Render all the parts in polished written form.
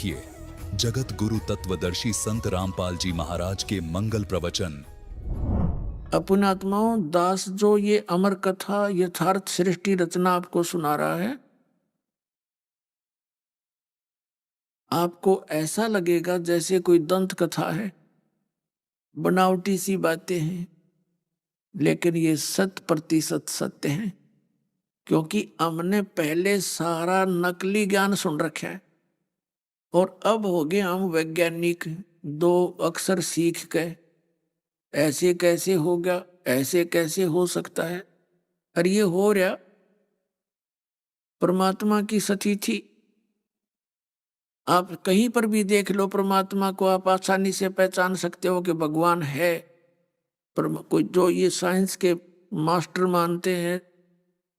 ये जगत गुरु तत्वदर्शी संत रामपाल जी महाराज के मंगल प्रवचन। अपुणात्माओं, दास जो ये अमर कथा यथार्थ सृष्टि रचना आपको सुना रहा है, आपको ऐसा लगेगा जैसे कोई दंत कथा है, बनावटी सी बातें हैं, लेकिन ये 100% सत्य है। क्योंकि हमने पहले सारा नकली ज्ञान सुन रखा है और अब हो गए हम वैज्ञानिक। 2 अक्षर सीख के ऐसे कैसे हो गया, ऐसे कैसे हो सकता है, और ये हो रहा परमात्मा की सती थी। आप कहीं पर भी देख लो परमात्मा को, आप आसानी से पहचान सकते हो कि भगवान है। पर कोई जो ये साइंस के मास्टर मानते हैं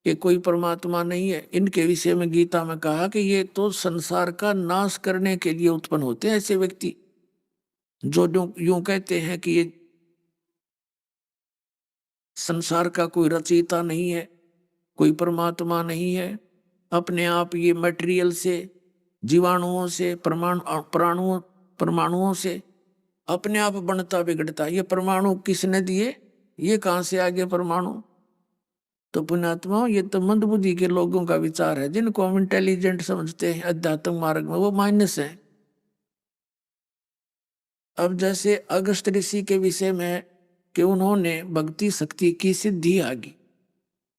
कि कोई परमात्मा नहीं है, इनके विषय में गीता में कहा कि ये तो संसार का नाश करने के लिए उत्पन्न होते हैं ऐसे व्यक्ति जो यूं कहते हैं कि ये संसार का कोई रचयिता नहीं है, कोई परमात्मा नहीं है। अपने आप ये मटेरियल से, जीवाणुओं से, परमाणुओं से अपने आप बनता बिगड़ता। ये परमाणु किसने दिए, ये कहां से आ गए परमाणु? तो पुण्यात्मा, ये तो मंदबुद्धि के लोगों का विचार है, जिनको हम इंटेलिजेंट समझते हैं अध्यात्म मार्ग में, वो माइनस है। अब जैसे अगस्त ऋषि के विषय में कि उन्होंने भक्ति शक्ति की सिद्धि आ गई।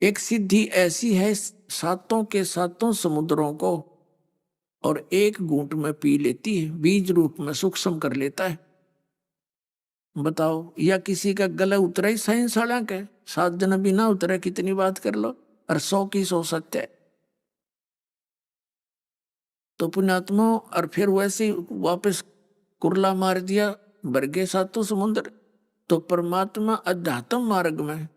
एक सिद्धि ऐसी है, सातों के सातों समुद्रों को और एक घूंट में पी लेती है, बीज रूप में सूक्ष्म कर लेता है। बताओ, या किसी का गला उतरा ही साइंस वाला के 7 दिन भी ना उतरा, कितनी बात कर लो, और 100 की 100 सत्य है। तो पुण्यात्मा, और फिर वैसे वापस कुरला मार दिया, भर गए सातों समुद्र। तो परमात्मा अध्यात्म मार्ग में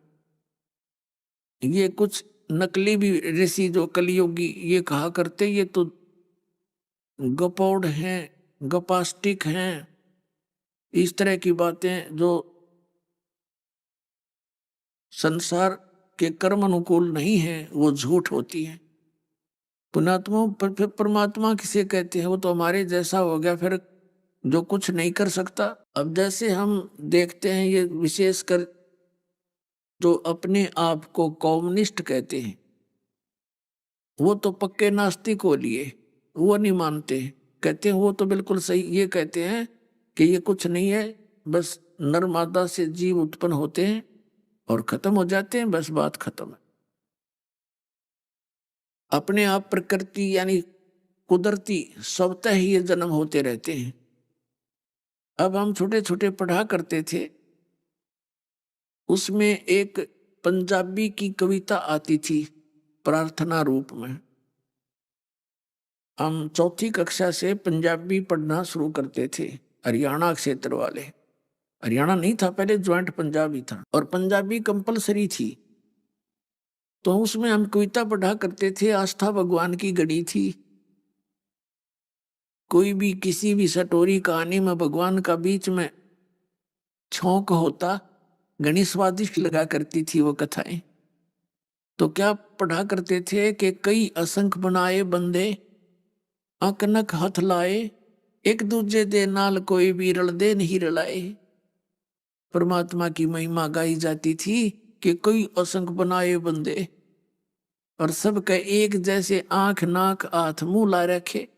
ये कुछ नकली भी ऋषि जो कलियुगी ये कहा करते, ये तो गपौड़ हैं, गपास्टिक हैं, इस तरह की बातें जो संसार के कर्म अनुकूल नहीं है, वो झूठ होती है। पुणात्मा फिर परमात्मा किसे कहते हैं? वो तो हमारे जैसा हो गया, फिर जो कुछ नहीं कर सकता। अब जैसे हम देखते हैं, ये विशेषकर जो अपने आप को कम्युनिस्ट कहते हैं, वो तो पक्के नास्तिक हो लिए, वो नहीं मानते, कहते हैं वो तो बिल्कुल सही। ये कहते हैं कि ये कुछ नहीं है, बस नर मादा से जीव उत्पन्न होते हैं और खत्म हो जाते हैं, बस बात खत्म है। अपने आप प्रकृति यानी कुदरती स्वतः ही ये जन्म होते रहते हैं। अब हम छोटे छोटे पढ़ा करते थे, उसमें एक पंजाबी की कविता आती थी प्रार्थना रूप में। हम चौथी कक्षा से पंजाबी पढ़ना शुरू करते थे, हरियाणा क्षेत्र वाले। हरियाणा नहीं था पहले, ज्वाइंट पंजाबी था, और पंजाबी कंपलसरी थी। तो उसमें हम कविता पढ़ा करते थे, आस्था भगवान की गढ़ी थी। कोई भी किसी भी सटोरी कहानी में भगवान का बीच में छौंक होता, घनी स्वादिष्ट लगा करती थी वो कथाएं। तो क्या पढ़ा करते थे कि कई असंख्य बनाए बंदे, अकनक हथ लाए, एक दूजे दे नाल कोई भी रलदे नहीं रलाए। परमात्मा की महिमा गाई जाती थी कि कई असंख्य बनाए बंदे और सबके एक जैसे आंख नाक हाथ मुंह ला रखे,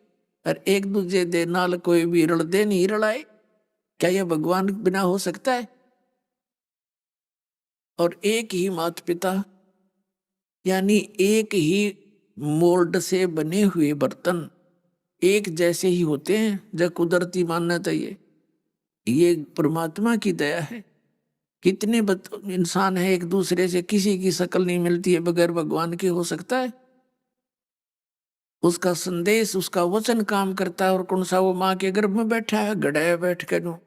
और एक दूजे दे नाल कोई भी रलदे नहीं रलाए। क्या यह भगवान बिना हो सकता है? और एक ही माता पिता यानी एक ही मोल्ड से बने हुए बर्तन एक जैसे ही होते हैं, जब कुदरती मान्यता ये परमात्मा की दया है। कितने इंसान है एक दूसरे से किसी की शक्ल नहीं मिलती है, बगैर भगवान के हो सकता है? उसका संदेश, उसका वचन काम करता है। और कौन सा वो माँ के गर्भ में बैठा है, गड़ाया बैठ कर,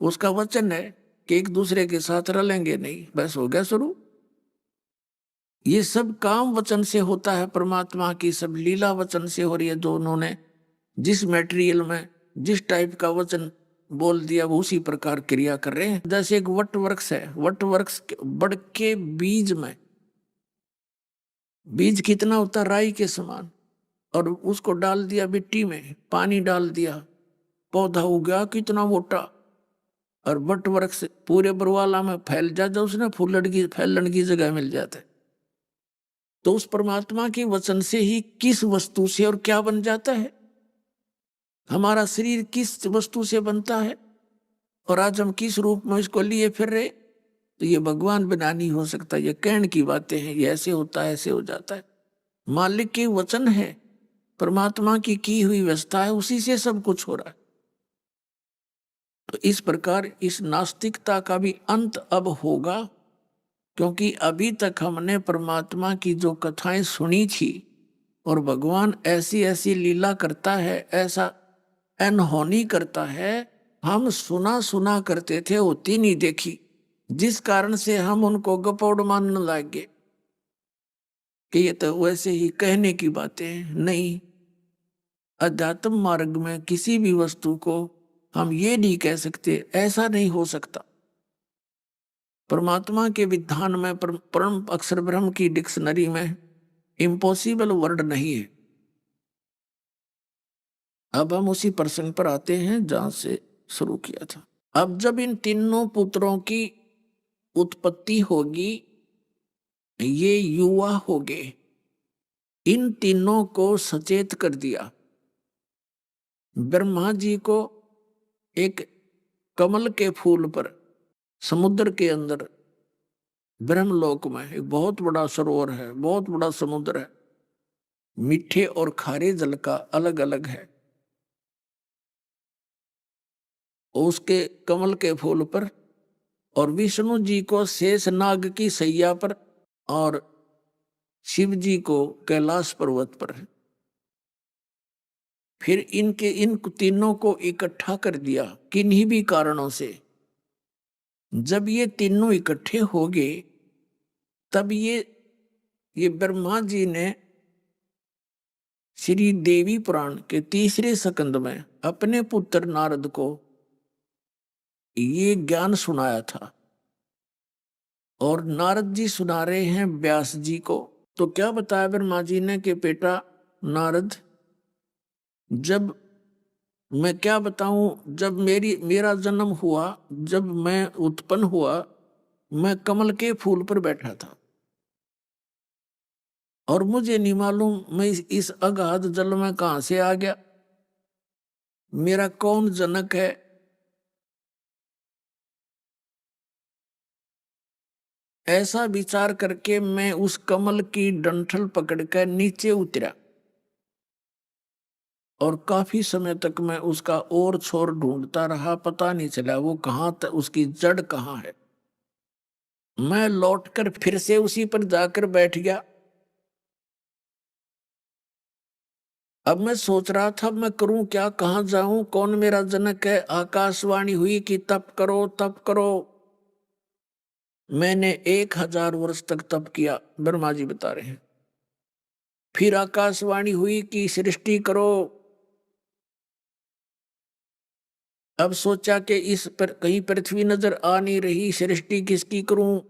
उसका वचन है कि एक दूसरे के साथ रलेंगे नहीं, बस हो गया शुरू। ये सब काम वचन से होता है, परमात्मा की सब लीला वचन से हो रही है। जो उन्होंने जिस मटेरियल में जिस टाइप का वचन बोल दिया, वो उसी प्रकार क्रिया कर रहे हैं। जैसे एक वट वृक्ष है, वट वृक्ष बड़ के बीज में, बीज कितना होता है? राई के समान। और उसको डाल दिया मिट्टी में, पानी डाल दिया, पौधा उगा कितना मोटा, और बट वृक्ष पूरे बरवाला में फैल जाता, उसने फैलन की जगह मिल जाता है। तो उस परमात्मा के वचन से ही किस वस्तु से और क्या बन जाता है, हमारा शरीर किस वस्तु से बनता है, और आज हम किस रूप में इसको लिए फिर रहे, तो ये भगवान बिना नहीं हो सकता। ये कहने की बातें हैं, ये ऐसे होता है, ऐसे हो जाता है। मालिक के वचन है, परमात्मा की हुई व्यवस्था है, उसी से सब कुछ हो रहा है। तो इस प्रकार इस नास्तिकता का भी अंत अब होगा, क्योंकि अभी तक हमने परमात्मा की जो कथाएं सुनी थी, और भगवान ऐसी ऐसी लीला करता है, ऐसा अनहोनी करता है, हम सुना सुना करते थे, होती नहीं देखी, जिस कारण से हम उनको गपौड़ मानने लगे कि ये तो वैसे ही कहने की बातें नहीं। अध्यात्म मार्ग में किसी भी वस्तु को हम ये नहीं कह सकते, ऐसा नहीं हो सकता। परमात्मा के विधान में, परम अक्षर ब्रह्म की डिक्शनरी में इम्पॉसिबल वर्ड नहीं है। अब हम उसी प्रसंग पर आते हैं जहां से शुरू किया था। अब जब इन तीनों पुत्रों की उत्पत्ति होगी, ये युवा हो गए, इन तीनों को सचेत कर दिया। ब्रह्मा जी को एक कमल के फूल पर समुद्र के अंदर ब्रह्मलोक में एक बहुत बड़ा सरोवर है, बहुत बड़ा समुद्र है, मीठे और खारे जल का अलग अलग है। उसके कमल के फूल पर, और विष्णु जी को शेष नाग की सैया पर, और शिव जी को कैलाश पर्वत पर है। फिर इन तीनों को इकट्ठा कर दिया किन्हीं भी कारणों से। जब ये तीनों इकट्ठे हो गए, तब ये ब्रह्मा जी ने श्री देवी पुराण के तीसरे स्कंद में अपने पुत्र नारद को ये ज्ञान सुनाया था, और नारद जी सुना रहे हैं व्यास जी को। तो क्या बताया ब्रह्मा जी ने कि बेटा नारद, जब मैं क्या बताऊं, जब मेरा जन्म हुआ, जब मैं उत्पन्न हुआ, मैं कमल के फूल पर बैठा था, और मुझे नहीं मालूम मैं इस अगाध जल में कहां से आ गया, मेरा कौन जनक है। ऐसा विचार करके मैं उस कमल की डंठल पकड़कर नीचे उतरा, और काफी समय तक मैं उसका और छोर ढूंढता रहा, पता नहीं चला वो कहां तक, उसकी जड़ कहां है। मैं लौटकर फिर से उसी पर जाकर बैठ गया। अब मैं सोच रहा था मैं करूं क्या, कहां जाऊं, कौन मेरा जनक है। आकाशवाणी हुई कि तप करो, तप करो। मैंने 1000 वर्ष तक तप किया, ब्रह्मा जी बता रहे हैं। फिर आकाशवाणी हुई कि सृष्टि करो। अब सोचा कि इस पर कहीं पृथ्वी नजर आ नहीं रही, सृष्टि किसकी करूं।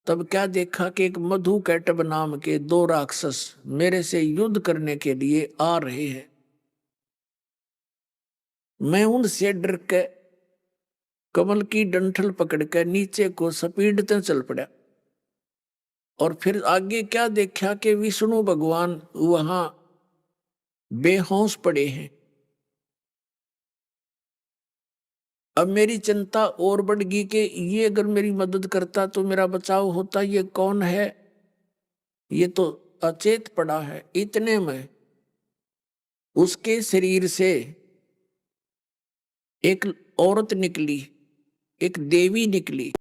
तब क्या देखा कि एक मधु कैटब नाम के 2 राक्षस मेरे से युद्ध करने के लिए आ रहे हैं। मैं उनसे डर के कमल की डंठल पकड़कर नीचे को सपीडते चल पड़ा, और फिर आगे क्या देखा कि विष्णु भगवान वहां बेहोश पड़े हैं। अब मेरी चिंता और बढ़ गई कि ये अगर मेरी मदद करता तो मेरा बचाव होता, ये कौन है, ये तो अचेत पड़ा है। इतने में उसके शरीर से एक औरत निकली, एक देवी निकली,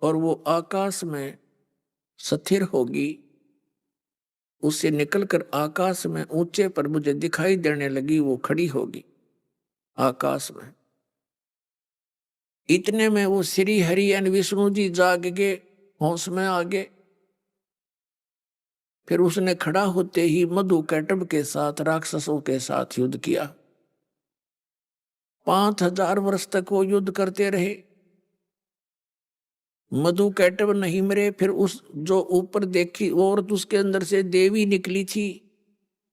और वो आकाश में स्थिर होगी। उससे निकलकर आकाश में ऊंचे पर मुझे दिखाई देने लगी, वो खड़ी होगी आकाश में। इतने में वो श्री हरि एन विष्णु जी जाग गए, होश में आ गए। फिर उसने खड़ा होते ही मधु कैटब के साथ, राक्षसों के साथ युद्ध किया। 5000 वर्ष तक वो युद्ध करते रहे। मधु कैटव नहीं मरे। फिर उस जो ऊपर देखी औरत, उसके अंदर से देवी निकली थी,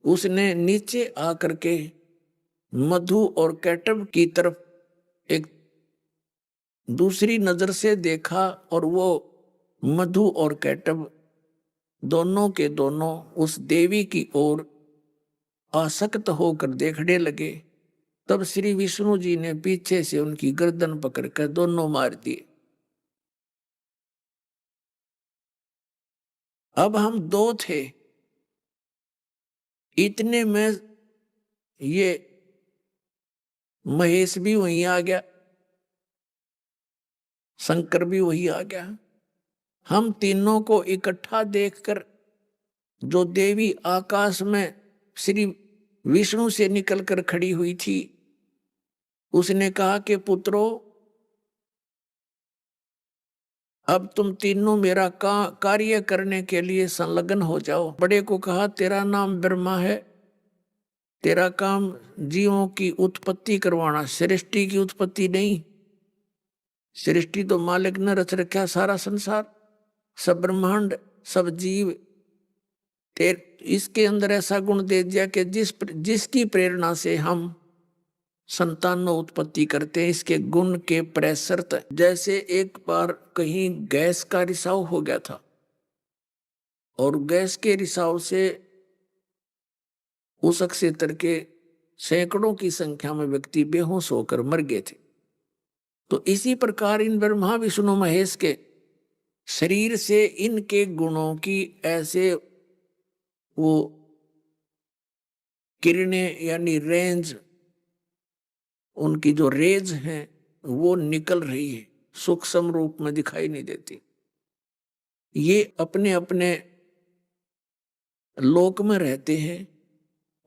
उसने नीचे आकर के मधु और कैटव की तरफ एक दूसरी नजर से देखा, और वो मधु और कैटव दोनों के दोनों उस देवी की ओर आसक्त होकर देखने लगे। तब श्री विष्णु जी ने पीछे से उनकी गर्दन पकड़कर दोनों मार दिए। अब हम दो थे, इतने में ये महेश भी वहीं आ गया, शंकर भी वहीं आ गया। हम तीनों को इकट्ठा देखकर जो देवी आकाश में श्री विष्णु से निकलकर खड़ी हुई थी, उसने कहा कि पुत्रों, अब तुम तीनों मेरा कार्य करने के लिए संलग्न हो जाओ। बड़े को कहा तेरा नाम ब्रह्मा है, तेरा काम जीवों की उत्पत्ति करवाना, सृष्टि की उत्पत्ति नहीं। सृष्टि तो मालिक ने रच रखा, सारा संसार, सब ब्रह्मांड, सब जीव। इसके अंदर ऐसा गुण दे दिया कि जिसकी प्रेरणा से हम संतानों उत्पत्ति करते हैं, इसके गुण के प्रसरत। जैसे एक बार कहीं गैस का रिसाव हो गया था, और गैस के रिसाव से उस क्षेत्र के सैकड़ों की संख्या में व्यक्ति बेहोश होकर मर गए थे। तो इसी प्रकार इन ब्रह्मा विष्णु महेश के शरीर से इनके गुणों की ऐसे वो किरणें यानी रेंज, उनकी जो रेज हैं वो निकल रही है, सूक्ष्म रूप में दिखाई नहीं देती। ये अपने अपने लोक में रहते हैं,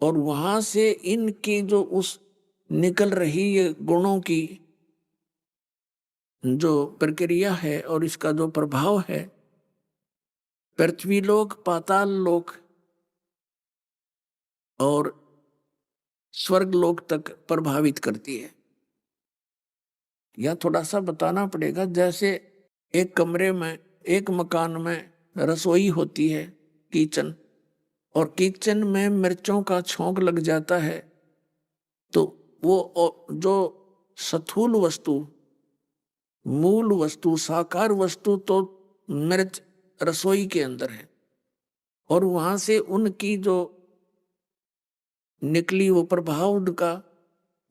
और वहां से इनकी जो उस निकल रही ये गुणों की जो प्रक्रिया है और इसका जो प्रभाव है, पृथ्वी लोक, पाताल लोक और स्वर्ग लोक तक प्रभावित करती है। यह थोड़ा सा बताना पड़ेगा। जैसे एक कमरे में, एक मकान में रसोई होती है, किचन, और किचन में मिर्चों का छोंक लग जाता है, तो वो जो स्थूल वस्तु, मूल वस्तु, साकार वस्तु तो मिर्च रसोई के अंदर है, और वहां से उनकी जो निकली वो प्रभाव उनका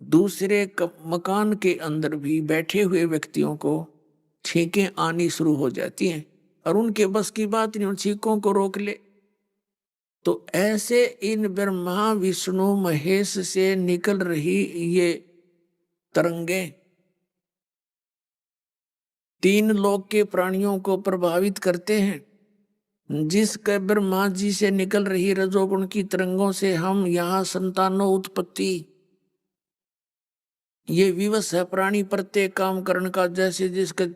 दूसरे मकान के अंदर भी बैठे हुए व्यक्तियों को छींकें आनी शुरू हो जाती हैं, और उनके बस की बात नहीं उन छींकों को रोक ले। तो ऐसे इन ब्रह्मा विष्णु महेश से निकल रही ये तरंगे तीन लोक के प्राणियों को प्रभावित करते हैं। जिसके ब्रह्मा जी से निकल रही रजोगुण की तरंगों से हम यहाँ संतानों उत्पत्ति, ये विवश है प्राणी प्रत्येक काम करण का। जैसे जिसके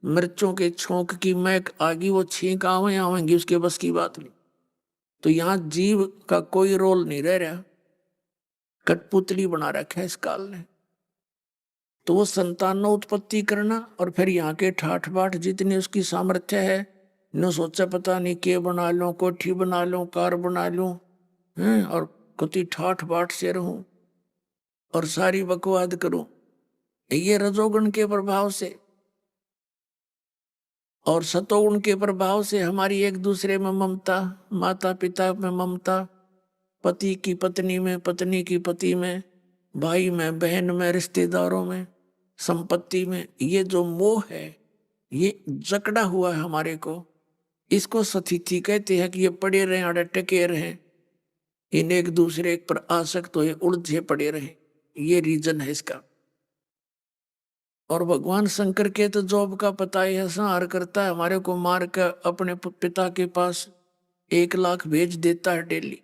मिर्चों के छोंक की महक आगी, वो छींक आवेंगी, उसके बस की बात नहीं। तो यहाँ जीव का कोई रोल नहीं रह रहा, कठपुतली बना रखा है इस काल ने। तो वो संतानों उत्पत्ति करना, और फिर यहाँ के ठाठ बाट जितनी उसकी सामर्थ्य है, न सोचा पता नहीं के बना लो, कोठी बना लो, कार बना लो, और कुछ ठाठ बाट से रहूं और सारी बकवाद करूं, ये रजोगुण के प्रभाव से। और सतोगुण के प्रभाव से हमारी एक दूसरे में ममता, माता पिता में ममता, पति की पत्नी में, पत्नी की पति में, भाई में, बहन में, रिश्तेदारों में, संपत्ति में, ये जो मोह है ये जकड़ा हुआ है हमारे को। इसको सतिथि कहते हैं कि ये पड़े रहे, अड़े टके रहे, इन एक दूसरे पर आसक्त हो, उलझे पड़े रहे, ये रीजन है इसका। और भगवान शंकर के तो जॉब का पता है, संहार करता है, हमारे को मार कर अपने पिता के पास 1 लाख भेज देता है डेली।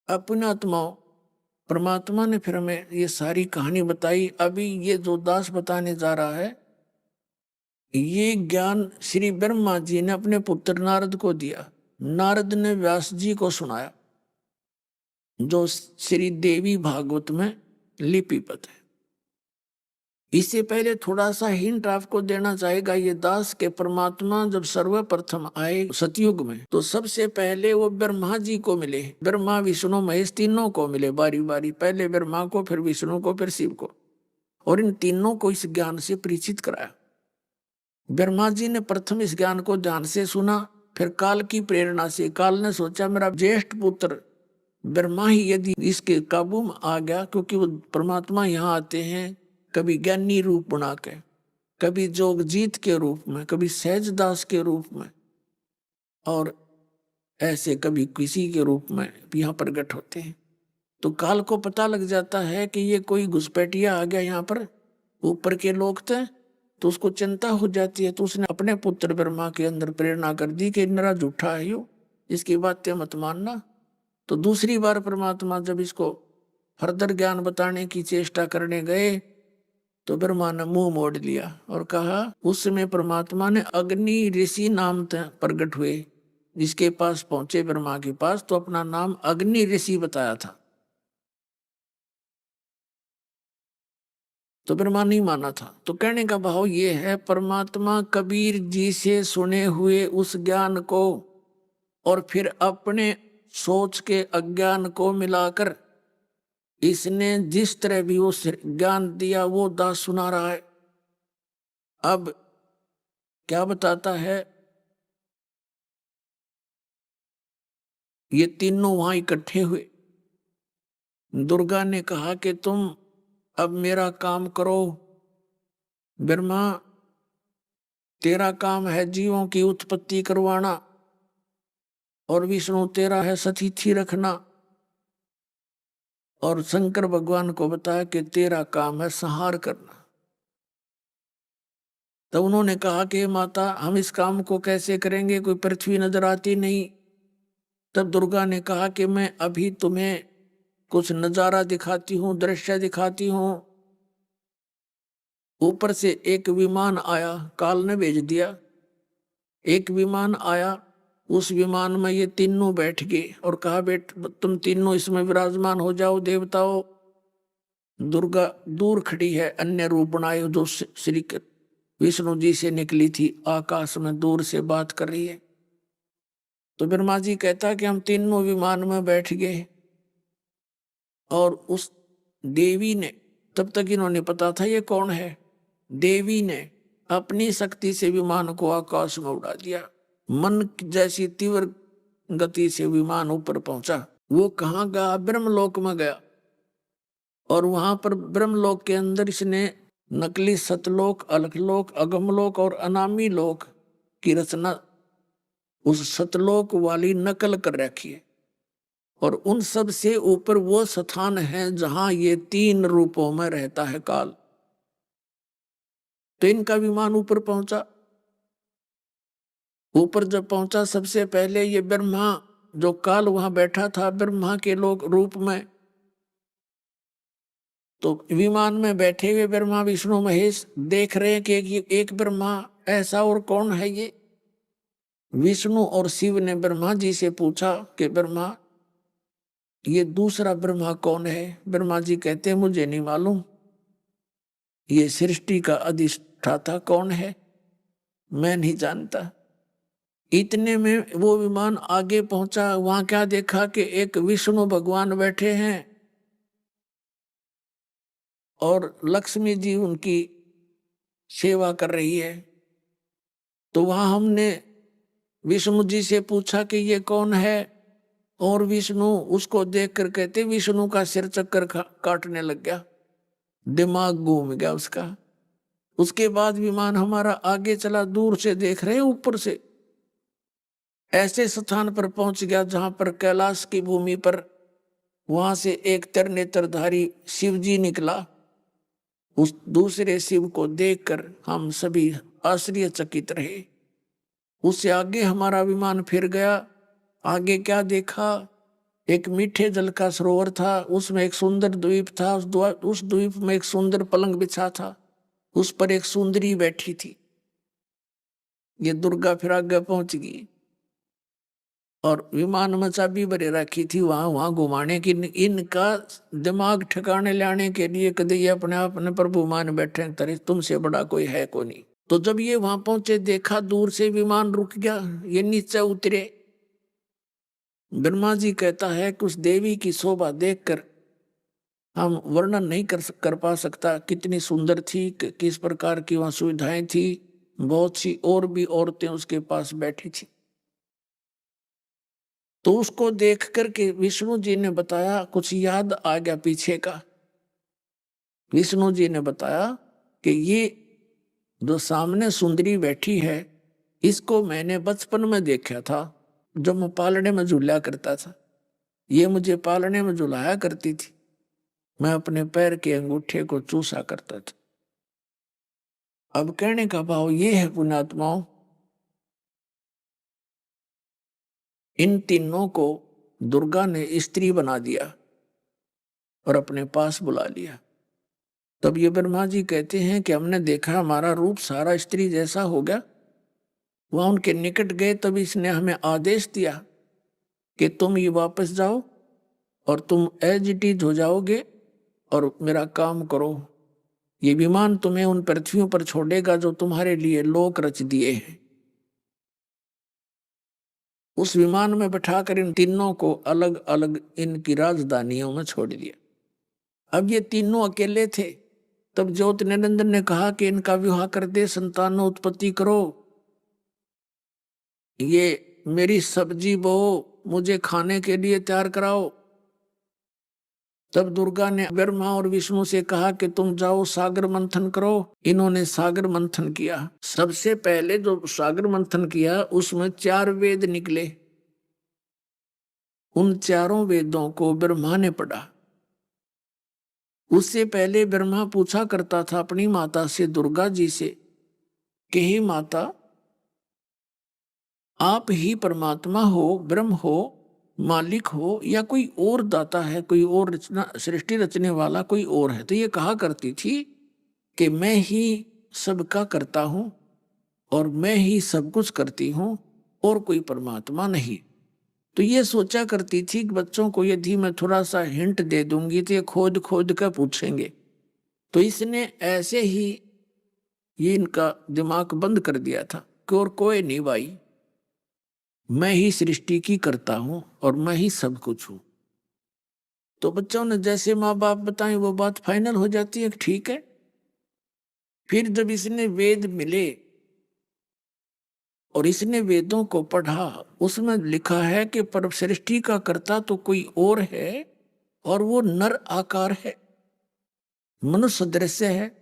अपने आत्माओं, परमात्मा ने फिर हमें ये सारी कहानी बताई। अभी ये जो दास बताने जा रहा है, ये ज्ञान श्री ब्रह्मा जी ने अपने पुत्र नारद को दिया। नारद ने व्यास जी को सुनाया, जो श्री देवी भागवत में लिपिबद्ध है। इससे पहले थोड़ा सा हिंट आपको देना चाहेगा ये दास के परमात्मा जब सर्वप्रथम आए सतयुग में तो सबसे पहले वो ब्रह्मा जी को मिले। ब्रह्मा विष्णु महेश तीनों को मिले बारी बारी, पहले ब्रह्मा को, फिर विष्णु को, फिर शिव को, और इन तीनों को इस ज्ञान से परिचित कराया। ब्रह्मा जी ने प्रथम इस ज्ञान को ध्यान से सुना, फिर काल की प्रेरणा से काल ने सोचा मेरा ज्येष्ठ पुत्र ब्रह्मा ही यदि इसके काबू में आ गया, क्योंकि वो परमात्मा यहाँ आते हैं कभी ज्ञानी रूप बना के, कभी जोगजीत के रूप में, कभी सहजदास के रूप में, और ऐसे कभी किसी के रूप में यहाँ प्रकट होते हैं। तो काल को पता लग जाता है कि ये कोई घुसपैठिया आ गया यहाँ पर, ऊपर के लोग थे, तो उसको चिंता हो जाती है। तो उसने अपने पुत्र ब्रह्मा के अंदर प्रेरणा कर दी कि मेरा झूठा है यो, इसकी बातें मत मानना। तो दूसरी बार परमात्मा जब इसको फर्दर ज्ञान बताने की चेष्टा करने गए तो ब्रह्मा ने मुंह मोड़ लिया और कहा, उस समय परमात्मा ने अग्नि ऋषि नाम प्रकट हुए, जिसके पास पहुंचे ब्रह्मा के पास तो अपना नाम अग्नि ऋषि बताया था। तो ब्रह्मा नहीं माना था। तो कहने का भाव ये है, परमात्मा कबीर जी से सुने हुए उस ज्ञान को और फिर अपने सोच के अज्ञान को मिलाकर इसने जिस तरह भी वो ज्ञान दिया वो दास सुना रहा है। अब क्या बताता है, ये तीनों वहां इकट्ठे हुए। दुर्गा ने कहा कि तुम अब मेरा काम करो। ब्रह्मा तेरा काम है जीवों की उत्पत्ति करवाना, और विष्णु तेरा है सतिथि रखना, और शंकर भगवान को बताया कि तेरा काम है संहार करना। तब उन्होंने कहा कि माता हम इस काम को कैसे करेंगे, कोई पृथ्वी नजर आती नहीं। तब दुर्गा ने कहा कि मैं अभी तुम्हें कुछ नजारा दिखाती हूँ, दृश्य दिखाती हूँ। ऊपर से एक विमान आया, काल ने भेज दिया। एक विमान आया, उस विमान में ये तीनों बैठ गए और कहा बेट तुम तीनों इसमें विराजमान हो जाओ देवताओं। दुर्गा दूर खड़ी है, अन्य रूप बनाए जो श्री विष्णु जी से निकली थी, आकाश में दूर से बात कर रही है। तो ब्रह्मा जी कहता कि हम तीनों विमान में बैठ गए, और उस देवी ने, तब तक इन्होंने पता था ये कौन है, देवी ने अपनी शक्ति से विमान को आकाश में उड़ा दिया। मन जैसी तीव्र गति से विमान ऊपर पहुंचा। वो कहाँ गया, ब्रह्मलोक में गया, और वहां पर ब्रह्मलोक के अंदर इसने नकली सतलोक, अलखलोक, अगमलोक और अनामी लोक की रचना उस सतलोक वाली नकल कर रखी है। और उन सब से ऊपर वो स्थान है जहां ये तीन रूपों में रहता है काल। तो इनका विमान ऊपर पहुंचा। ऊपर जब पहुंचा सबसे पहले ये ब्रह्मा, जो काल वहां बैठा था ब्रह्मा के लोक रूप में, तो विमान में बैठे हुए ब्रह्मा विष्णु महेश देख रहे हैं कि एक ब्रह्मा ऐसा और कौन है ये। विष्णु और शिव ने ब्रह्मा जी से पूछा कि ब्रह्मा ये दूसरा ब्रह्मा कौन है। ब्रह्मा जी कहते हैं मुझे नहीं मालूम, ये सृष्टि का अधिष्ठाता कौन है मैं नहीं जानता। इतने में वो विमान आगे पहुंचा, वहां क्या देखा कि एक विष्णु भगवान बैठे हैं और लक्ष्मी जी उनकी सेवा कर रही है। तो वहां हमने विष्णु जी से पूछा कि ये कौन है, और विष्णु उसको देखकर कहते विष्णु का सिर चक्कर काटने लग गया, दिमाग घूम गया उसका। उसके बाद विमान हमारा आगे चला, दूर से देख रहे हैं ऊपर से, ऐसे स्थान पर पहुंच गया जहां पर कैलाश की भूमि पर, वहां से एक त्रिनेत्रधारी शिव जी निकला। उस दूसरे शिव को देखकर हम सभी आश्चर्यचकित रहे। उससे आगे हमारा विमान फिर गया। आगे क्या देखा, एक मीठे जल का सरोवर था, उसमें एक सुंदर द्वीप था, उस द्वीप में एक सुंदर पलंग बिछा था, उस पर एक सुंदरी बैठी थी। ये दुर्गा फिर आगे पहुंच गई। और विमान में चाबी भरे रखी थी वहां वहां घुमाने की। इनका दिमाग ठिकाने लाने के लिए कभी ये अपने आप ने प्रभु मान बैठे, तरे तुमसे बड़ा कोई है को नहीं। तो जब ये वहां पहुंचे, देखा दूर से विमान रुक गया, ये नीचे उतरे। ब्रह्मा जी कहता है कि उस देवी की शोभा देखकर हम वर्णन नहीं कर पा सकता, कितनी सुंदर थी, किस प्रकार की वहां सुविधाएं थी। बहुत सी और भी औरतें उसके पास बैठी थी। तो उसको देख करके विष्णु जी ने बताया, कुछ याद आ गया पीछे का। विष्णु जी ने बताया कि ये जो सामने सुंदरी बैठी है, इसको मैंने बचपन में देखा था, जब मैं पालने में झूला करता था। ये मुझे पालने में झुलाया करती थी, मैं अपने पैर के अंगूठे को चूसा करता था। अब कहने का भाव ये है पुण्यात्माओं, इन तीनों को दुर्गा ने स्त्री बना दिया और अपने पास बुला लिया। तब ये ब्रह्मा जी कहते हैं कि हमने देखा हमारा रूप सारा स्त्री जैसा हो गया। वहां उनके निकट गए, तब इसने हमें आदेश दिया कि तुम ये वापस जाओ और तुम एज इट इज हो जाओगे और मेरा काम करो। ये विमान तुम्हें उन पृथ्वियों पर छोड़ेगा जो तुम्हारे लिए लोक रच दिए हैं। उस विमान में बैठाकर इन तीनों को अलग अलग इनकी राजधानियों में छोड़ दिया। अब ये तीनों अकेले थे। तब ज्योति निरंजन ने कहा कि इनका विवाह कर दे, संतान उत्पत्ति करो, ये मेरी सब्जी बो, मुझे खाने के लिए तैयार कराओ। तब दुर्गा ने ब्रह्मा और विष्णु से कहा कि तुम जाओ सागर मंथन करो। इन्होंने सागर मंथन किया। सबसे पहले जो सागर मंथन किया उसमें 4 वेद निकले। उन चारों वेदों को ब्रह्मा ने पढ़ा। उससे पहले ब्रह्मा पूछा करता था अपनी माता से, दुर्गा जी से, कि हे माता, आप ही परमात्मा हो, ब्रह्म हो, मालिक हो, या कोई और दाता है, कोई और रचना सृष्टि रचने वाला कोई और है? तो ये कहा करती थी कि मैं ही सबका करता हूं और मैं ही सब कुछ करती हूं और कोई परमात्मा नहीं। तो ये सोचा करती थी कि बच्चों को यदि मैं थोड़ा सा हिंट दे दूंगी तो ये खोद खोद कर पूछेंगे। तो इसने ऐसे ही ये इनका दिमाग बंद कर दिया था कि और कोई नहीं भाई, मैं ही सृष्टि की करता हूं और मैं ही सब कुछ हूं। तो बच्चों ने जैसे माँ बाप बताएं वो बात फाइनल हो जाती है, ठीक है। फिर जब इसने वेद मिले और इसने वेदों को पढ़ा, उसमें लिखा है कि पर सृष्टि का कर्ता तो कोई और है और वो नर आकार है, मनुष्य दृश्य है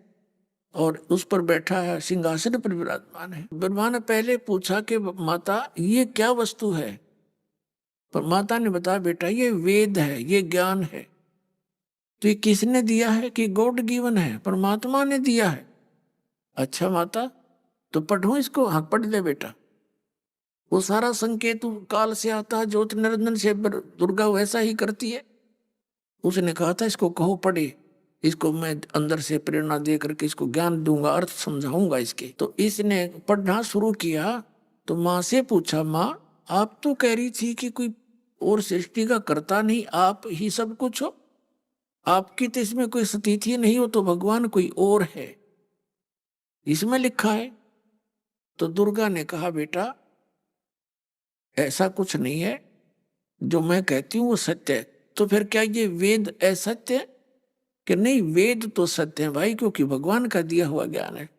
और उस पर बैठा है, सिंहासन पर विराजमान है। ब्रह्मा ने पहले पूछा कि माता ये क्या वस्तु है? पर माता ने बताया, बेटा ये वेद है, ये ज्ञान है। तो ये किसने दिया है? कि गॉड गिवन है, परमात्मा ने दिया है। अच्छा माता, तो पढ़ूं इसको? हाँ पढ़ ले बेटा। वो सारा संकेत काल से आता है, ज्योति निरंजन से दुर्गा वैसा ही करती है। उसने कहा था इसको कहो पढ़े, इसको मैं अंदर से प्रेरणा दे करके इसको ज्ञान दूंगा, अर्थ समझाऊंगा इसके। तो इसने पढ़ना शुरू किया। तो माँ से पूछा, माँ आप तो कह रही थी कि कोई और सृष्टि का कर्ता नहीं, आप ही सब कुछ हो, आपकी तो इसमें कोई स्थिति नहीं हो, तो भगवान कोई और है, इसमें लिखा है। तो दुर्गा ने कहा, बेटा ऐसा कुछ नहीं है, जो मैं कहती हूँ वो सत्य है। तो फिर क्या ये वेद असत्य है? कि नहीं, वेद तो सत्य है भाई, क्योंकि भगवान का दिया हुआ ज्ञान है।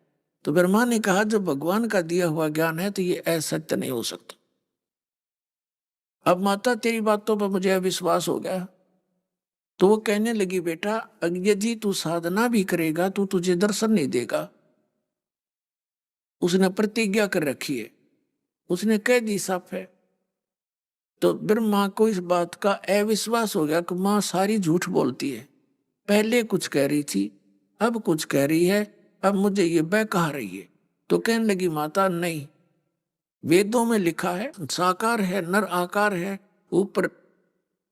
तो ब्रह्मा ने कहा, जब भगवान का दिया हुआ ज्ञान है तो ये असत्य नहीं हो सकता। अब माता तेरी बातों पर मुझे विश्वास हो गया। तो वो कहने लगी, बेटा यदि तू साधना भी करेगा तो तुझे दर्शन नहीं देगा। उसने प्रतिज्ञा कर रखी है, उसने कह दी साफ है। तो ब्रह्मा को इस बात का अविश्वास हो गया कि माँ सारी झूठ बोलती है, पहले कुछ कह रही थी, अब कुछ कह रही है, अब मुझे ये बहका रही है। तो कहने लगी, माता नहीं, वेदों में लिखा है साकार है, नर आकार है, ऊपर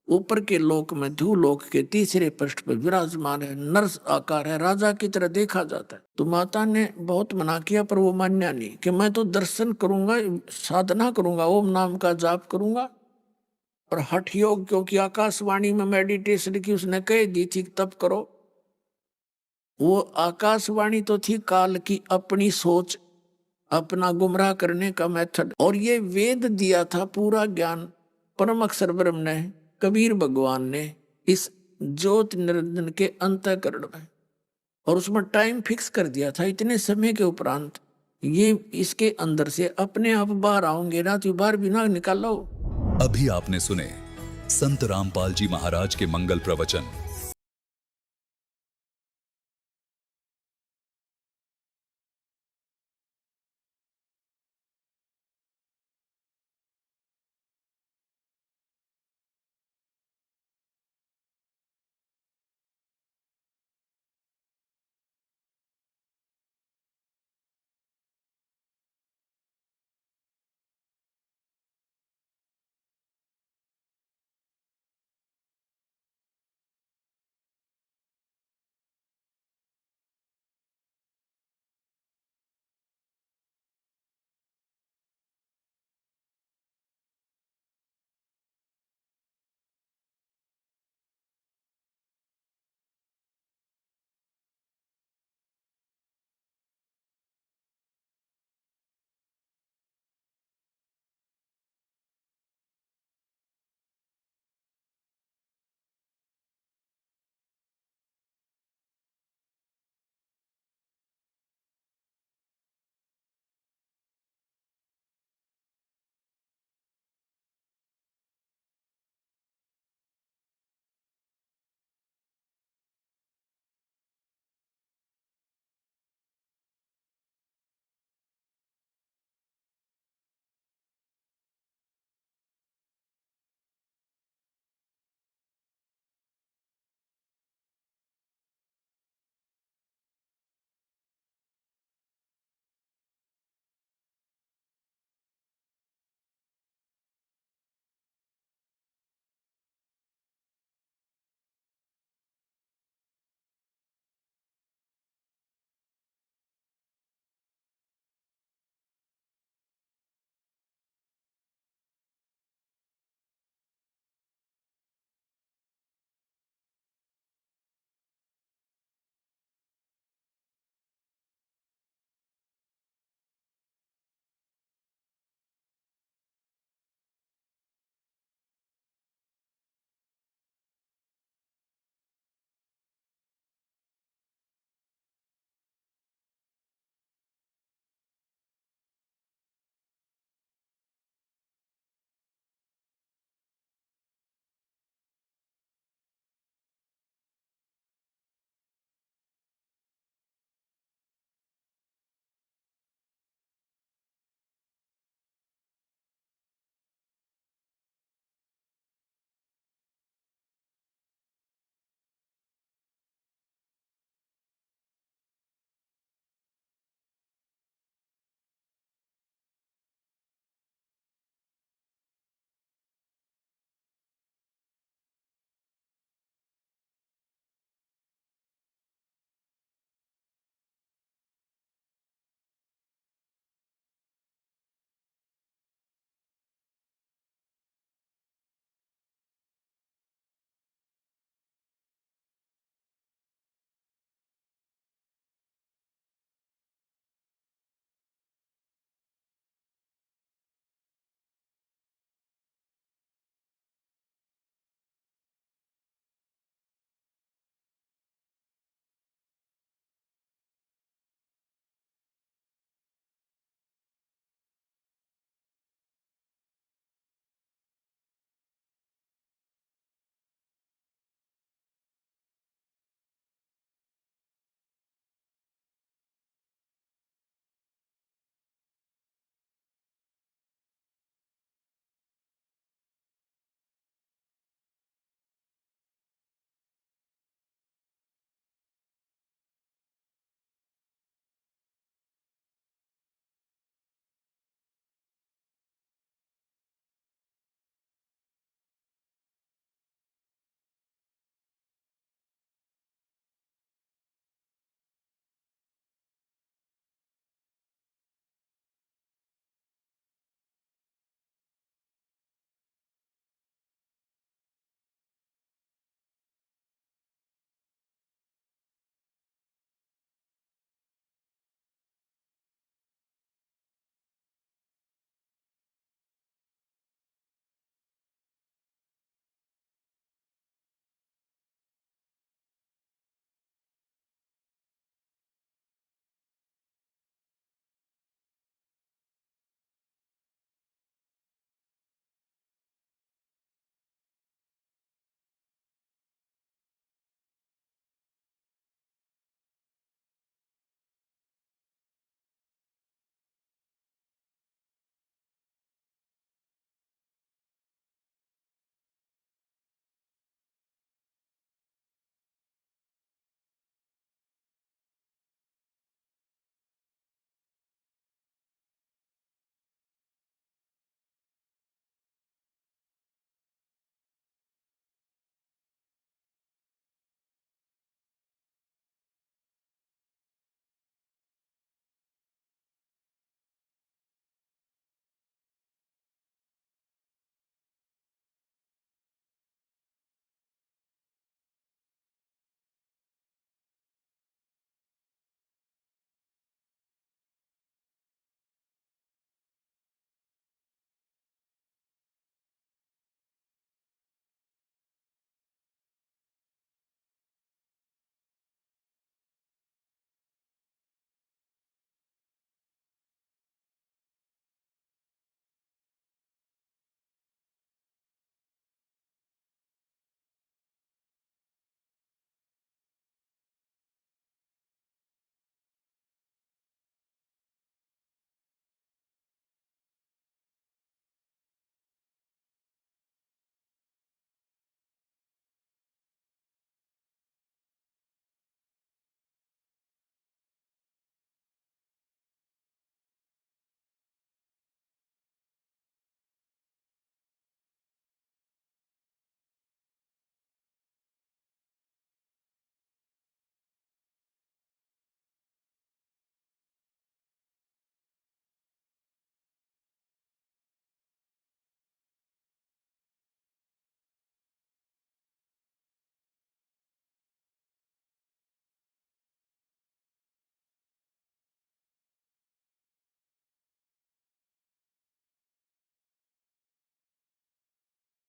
ऊपर के लोक में ध्रुवलोक के तीसरे पृष्ठ पर विराजमान है, नर आकार है, राजा की तरह देखा जाता है। तो माता ने बहुत मना किया, पर वो मान्या नहीं कि मैं तो दर्शन करूंगा, साधना करूंगा, ओम नाम का जाप करूंगा, और हठ योग, क्योंकि आकाशवाणी में मेडिटेशन की उसने कह दी थी तब करो। वो आकाशवाणी तो थी काल की अपनी सोच, अपना गुमराह करने का मेथड। और ये वेद दिया था पूरा ज्ञान परम अक्षर ब्रह्म ने, कबीर भगवान ने, इस ज्योत निरंजन के अंतःकरण में। और उसमें टाइम फिक्स कर दिया था, इतने समय के उपरांत ये इसके अंदर से अपने आप बाहर आओगे ना, तो बाहर भी ना निकालो। अभी आपने सुने संत रामपाल जी महाराज के मंगल प्रवचन